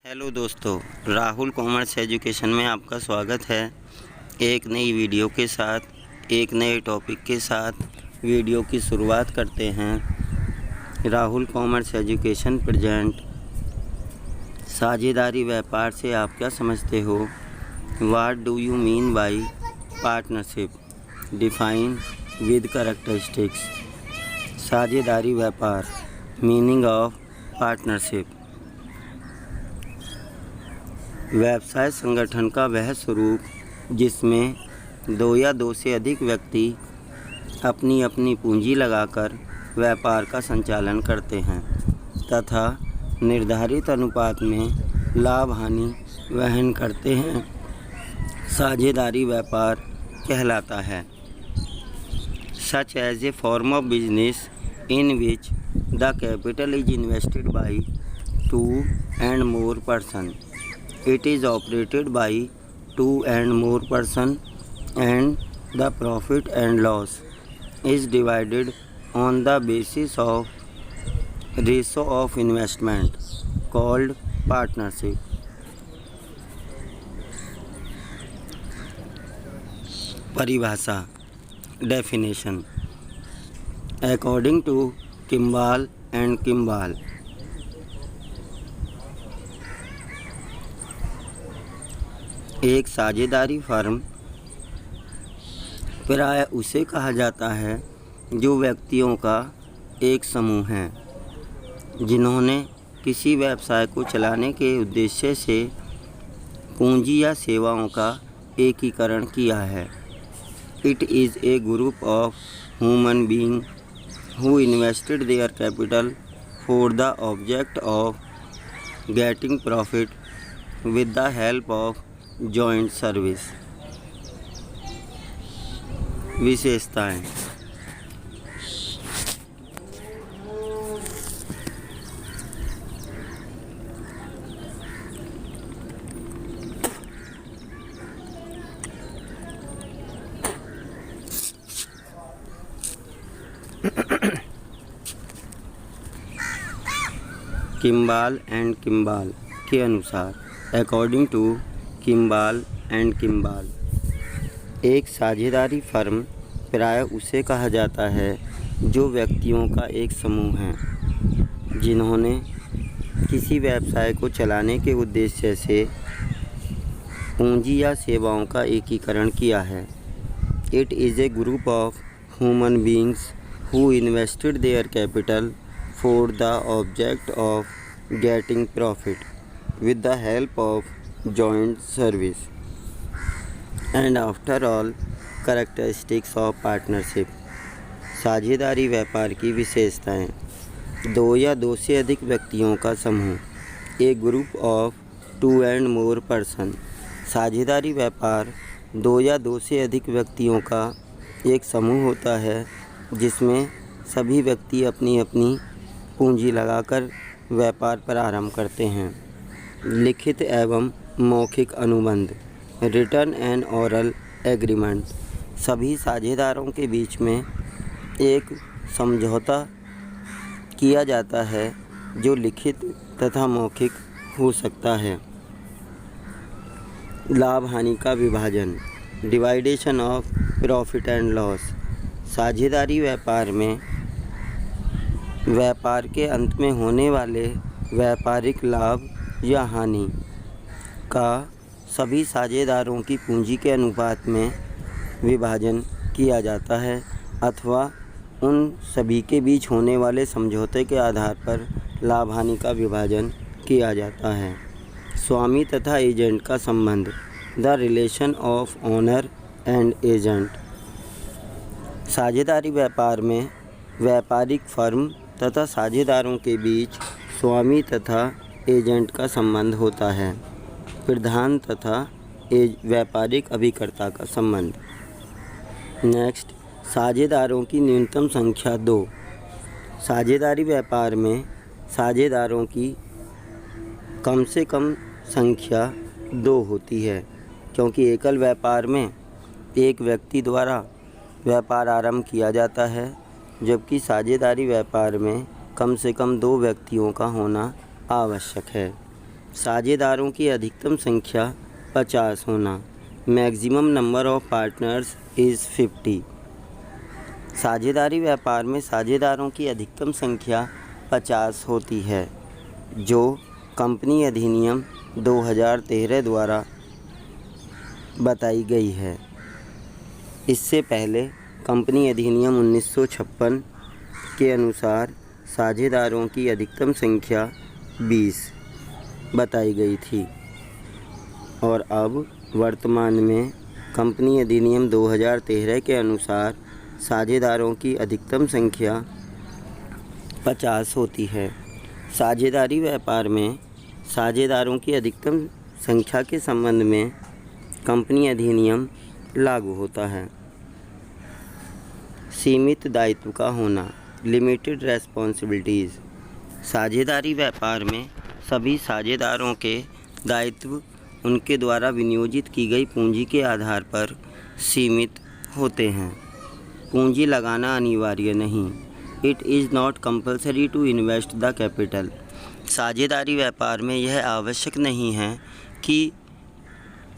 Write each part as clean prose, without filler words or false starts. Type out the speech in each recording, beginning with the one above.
Hello दोस्तों, Rahul commerce education में आपका स्वागत है। एक नई वीडियो के साथ, एक नए टॉपिक के साथ वीडियो की शुरुआत करते हैं। राहुल कॉमर्स एजुकेशन प्रेजेंट साझेदारी व्यापार से आप क्या समझते हो? What do you mean by partnership? Define with characteristics. साझेदारी व्यापार, मीनिंग ऑफ पार्टनरशिप। व्यवसाय संगठन का वह स्वरूप जिसमें दो या दो से अधिक व्यक्ति अपनी अपनी पूंजी लगाकर व्यापार का संचालन करते हैं तथा निर्धारित अनुपात में लाभ हानि वहन करते हैं, साझेदारी व्यापार कहलाता है। Such as a form of business in which the capital is invested by 2 and more person. It is operated by 2 and more person and the profit and loss is divided on the basis of ratio of investment called partnership. परिभाषा, definition. According to Kimball and Kimball, एक साझेदारी firm प्राय उसे कहा जाता है जो व्यक्तियों का एक समूह है जिन्होंने किसी व्यवसाय को चलाने के उद्देश्य से पूंजी या सेवाओं का एकीकरण किया है। It is a group of human being who invested their capital for the object of getting profit with the help of joint service. विशेषताएं, किम्बाल एंड किम्बाल के अनुसार, according to Kimball and Kimball, एक साझेदारी firm प्राय उसे कहा जाता है जो व्यक्तियों का एक समूह है जिन्होंने किसी व्यवसाय को चलाने के उद्देश्य से पूंजी या सेवाओं का एकीकरण किया है। It is a group of human beings who invested their capital for the object of getting profit with the help of joint service. And after all, characteristics of partnership. साझेदारी व्यापार की विशेषताएं, दो या दो से अधिक व्यक्तियों का समूह, एक group of 2 and more person. साझेदारी व्यापार दो या दो से अधिक व्यक्तियों का एक समूह होता है जिसमें सभी व्यक्ति अपनी अपनी पूंजी लगाकर व्यापार प्रारंभ करते हैं। लिखित एवं मौखिक अनुबंध, रिटर्न एंड ओरल एग्रीमेंट, सभी साझेदारों के बीच में एक समझौता किया जाता है जो लिखित तथा मौखिक हो सकता है। लाभ हानि का विभाजन, डिवाइडेशन ऑफ प्रॉफिट एंड लॉस, साझेदारी व्यापार में व्यापार के अंत में होने वाले व्यापारिक लाभ या हानि का सभी साझेदारों की पूंजी के अनुपात में विभाजन किया जाता है अथवा उन सभी के बीच होने वाले समझौते के आधार पर लाभ हानि का विभाजन किया जाता है। स्वामी तथा एजेंट का संबंध, the relation of owner and agent, साझेदारी व्यापार में व्यापारिक फर्म तथा साझेदारों के बीच स्वामी तथा एजेंट का संबंध होता है। प्रधान तथा व्यापारिक अभिकर्ता का संबंध। नेक्स्ट, साझेदारों की न्यूनतम संख्या 2। साझेदारी व्यापार में साझेदारों की कम से कम संख्या 2 होती है क्योंकि एकल व्यापार में एक व्यक्ति द्वारा व्यापार आरंभ किया जाता है जबकि साझेदारी व्यापार में कम से कम 2 व्यक्तियों का होना आवश्यक है। साझेदारों की अधिकतम संख्या 50 होना। Maximum number of partners is 50। साझेदारी व्यापार में साझेदारों की अधिकतम संख्या 50 होती है, जो कंपनी अधिनियम 2013 द्वारा बताई गई है। इससे पहले कंपनी अधिनियम 1956 के अनुसार साझेदारों की अधिकतम संख्या 20 बताई गई थी और अब वर्तमान में कंपनी अधिनियम 2013 के अनुसार साझेदारों की अधिकतम संख्या 50 होती है। साझेदारी व्यापार में साझेदारों की अधिकतम संख्या के संबंध में कंपनी अधिनियम लागू होता है। सीमित दायित्व का होना, लिमिटेड रेस्पॉन्सिबिलिटीज़। साझेदारी व्यापार में सभी साझेदारों के दायित्व उनके द्वारा विनियोजित की गई पूंजी के आधार पर सीमित होते हैं। पूंजी लगाना अनिवार्य नहीं। It is not compulsory to invest the capital. साझेदारी व्यापार में यह आवश्यक नहीं है कि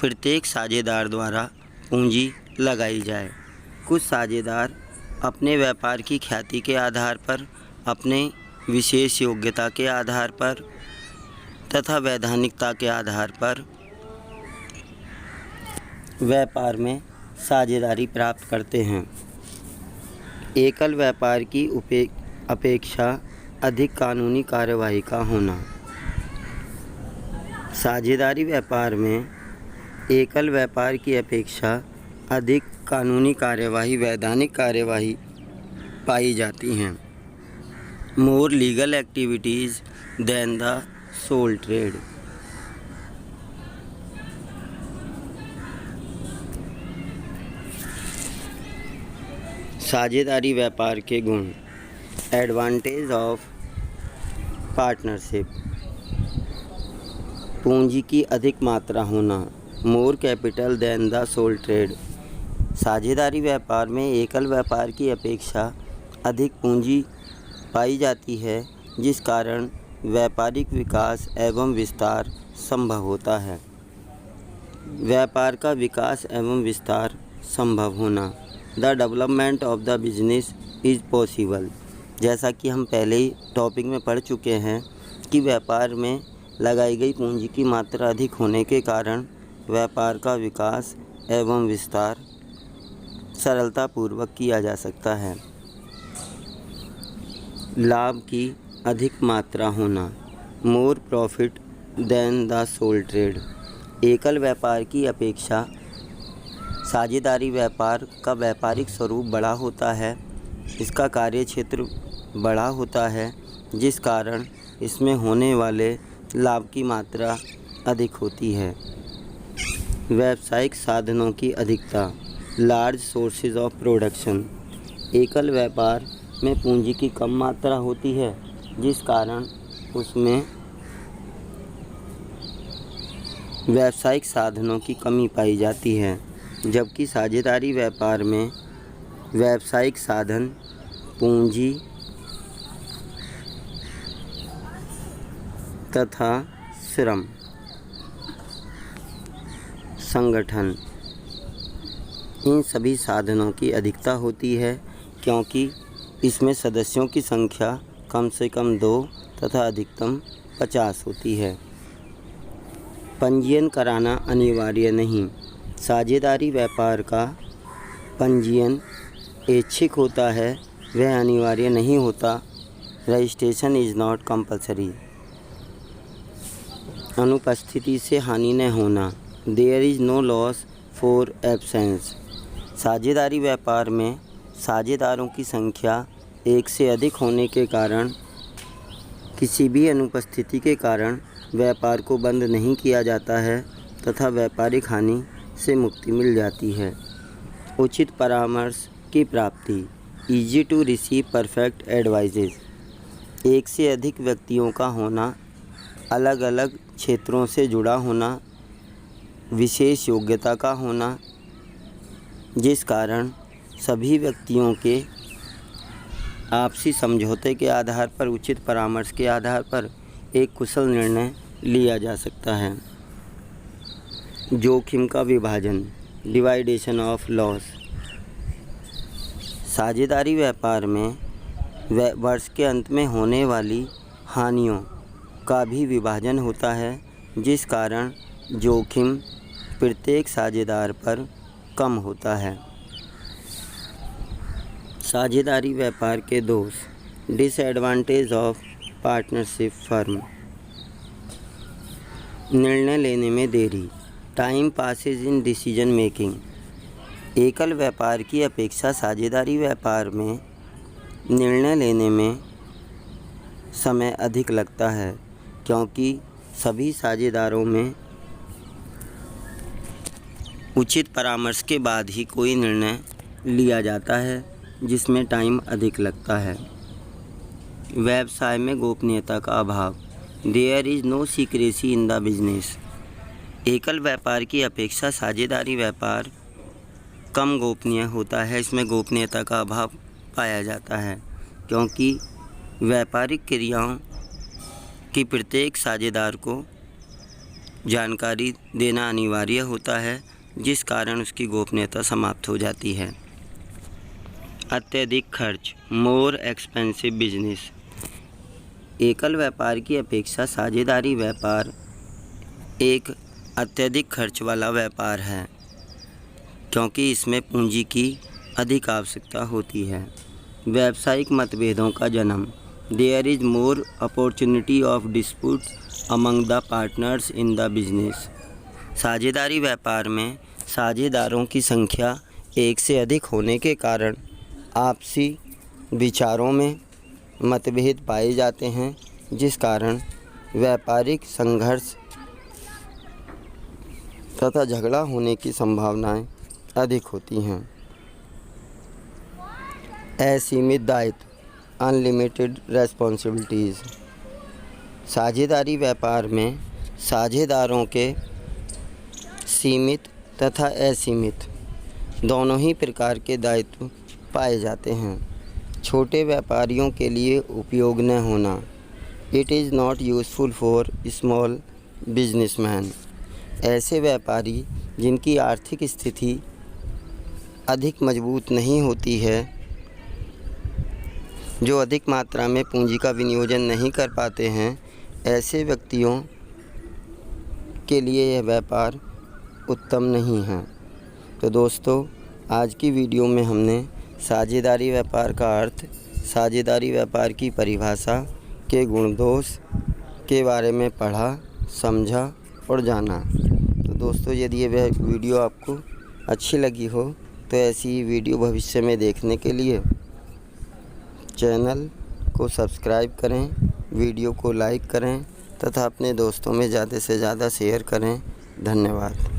प्रत्येक साझेदार द्वारा पूंजी लगाई जाए। कुछ साझेदार अपने व्यापार की ख्याति के आधार पर, अपने विशेष योग्यता के आधार पर तथा वैधानिकता के आधार पर व्यापार में साझेदारी प्राप्त करते हैं। एकल व्यापार की अपेक्षा अधिक कानूनी कार्यवाही का होना। साझेदारी व्यापार में एकल व्यापार की अपेक्षा अधिक कानूनी कार्यवाही, वैधानिक कार्यवाही पाई जाती हैं। More legal activities than the sole trade. साझेदारी व्यापार के गुण। Advantage of partnership. पूंजी की अधिक मात्रा होना, more capital than the sole trade. साझेदारी व्यापार में एकल व्यापार की अपेक्षा अधिक पूंजी पाई जाती है, जिस कारण व्यापारिक विकास एवं विस्तार संभव होता है। व्यापार का विकास एवं विस्तार संभव होना, the development of the business is possible. जैसा कि हम पहले ही टॉपिक में पढ़ चुके हैं कि व्यापार में लगाई गई पूंजी की मात्रा अधिक होने के कारण व्यापार का विकास एवं विस्तार सरलतापूर्वक किया जा सकता है। लाभ की अधिक मात्रा होना, more profit than the sole trade. एकल व्यापार की अपेक्षा साझेदारी व्यापार का व्यापारिक स्वरूप बड़ा होता है, इसका कार्यक्षेत्र बड़ा होता है, जिस कारण इसमें होने वाले लाभ की मात्रा अधिक होती है। व्यावसायिक साधनों की अधिकता, लार्ज सोर्सेज ऑफ प्रोडक्शन। एकल व्यापार में पूंजी की कम मात्रा होती है, जिस कारण उसमें व्यावसायिक साधनों की कमी पाई जाती है, जबकि साझेदारी व्यापार में व्यावसायिक साधन, पूंजी तथा श्रम, संगठन, इन सभी साधनों की अधिकता होती है, क्योंकि इसमें सदस्यों की संख्या कम से कम 2 तथा अधिकतम 50 होती है। पंजीयन कराना अनिवार्य नहीं। साझेदारी व्यापार का पंजीयन ऐच्छिक होता है, वह अनिवार्य नहीं होता। Registration is not compulsory. अनुपस्थिति से हानि न होना, there is no loss for absence. साझेदारी व्यापार में साझेदारों की संख्या एक से अधिक होने के कारण किसी भी अनुपस्थिति के कारण व्यापार को बंद नहीं किया जाता है तथा व्यापारिक हानि से मुक्ति मिल जाती है। उचित परामर्श की प्राप्ति, easy to receive perfect advices. एक से अधिक व्यक्तियों का होना, अलग अलग क्षेत्रों से जुड़ा होना, विशेष योग्यता का होना, जिस कारण सभी व्यक्तियों के आपसी समझौते के आधार पर, उचित परामर्श के आधार पर एक कुशल निर्णय लिया जा सकता है। जोखिम का विभाजन, डिवाइडेशन ऑफ लॉस। साझेदारी व्यापार में वर्ष के अंत में होने वाली हानियों का भी विभाजन होता है, जिस कारण जोखिम प्रत्येक साझेदार पर कम होता है। साझेदारी व्यापार के दोष, डिसएडवांटेज ऑफ पार्टनरशिप फर्म। निर्णय लेने में देरी, time passes in decision making. एकल व्यापार की अपेक्षा साझेदारी व्यापार में निर्णय लेने में समय अधिक लगता है, क्योंकि सभी साझेदारों में उचित परामर्श के बाद ही कोई निर्णय लिया जाता है, जिसमें टाइम अधिक लगता है। व्यवसाय में गोपनीयता का अभाव, there is no secrecy in the business. एकल व्यापार की अपेक्षा साझेदारी व्यापार कम गोपनीय होता है, इसमें गोपनीयता का अभाव पाया जाता है, क्योंकि व्यापारिक क्रियाओं की प्रत्येक साझेदार को जानकारी देना अनिवार्य होता है, जिस कारण उसकी गोपनीयता समाप्त हो जाती है। अत्यधिक खर्च, मोर एक्सपेंसिव बिजनेस। एकल व्यापार की अपेक्षा साझेदारी व्यापार एक अत्यधिक खर्च वाला व्यापार है, क्योंकि इसमें पूंजी की अधिक आवश्यकता होती है। व्यावसायिक मतभेदों का जन्म, there is more opportunity of disputes among the partners in the business. साझेदारी व्यापार में साझेदारों की संख्या एक से अधिक होने के कारण आपसी विचारों में मतभेद पाए जाते हैं, जिस कारण व्यापारिक संघर्ष तथा झगड़ा होने की संभावनाएं अधिक होती हैं। असीमित दायित्व, अनलिमिटेड रेस्पॉन्सिबिलिटीज़। साझेदारी व्यापार में साझेदारों के सीमित तथा असीमित दोनों ही प्रकार के दायित्व पाए जाते हैं। छोटे व्यापारियों के लिए उपयोग न होना, it is not useful for small businessman. ऐसे व्यापारी जिनकी आर्थिक स्थिति अधिक मजबूत नहीं होती है, जो अधिक मात्रा में पूंजी का विनियोजन नहीं कर पाते हैं, ऐसे व्यक्तियों के लिए यह व्यापार उत्तम नहीं है। तो दोस्तों, आज की वीडियो में हमने साझेदारी व्यापार का अर्थ, साझेदारी व्यापार की परिभाषा के गुण दोष के बारे में पढ़ा, समझा और जाना। तो दोस्तों, यदि यह वीडियो आपको अच्छी लगी हो तो ऐसी ही वीडियो भविष्य में देखने के लिए चैनल को सब्सक्राइब करें, वीडियो को लाइक करें तथा अपने दोस्तों में ज़्यादा से ज़्यादा शेयर करें। धन्यवाद।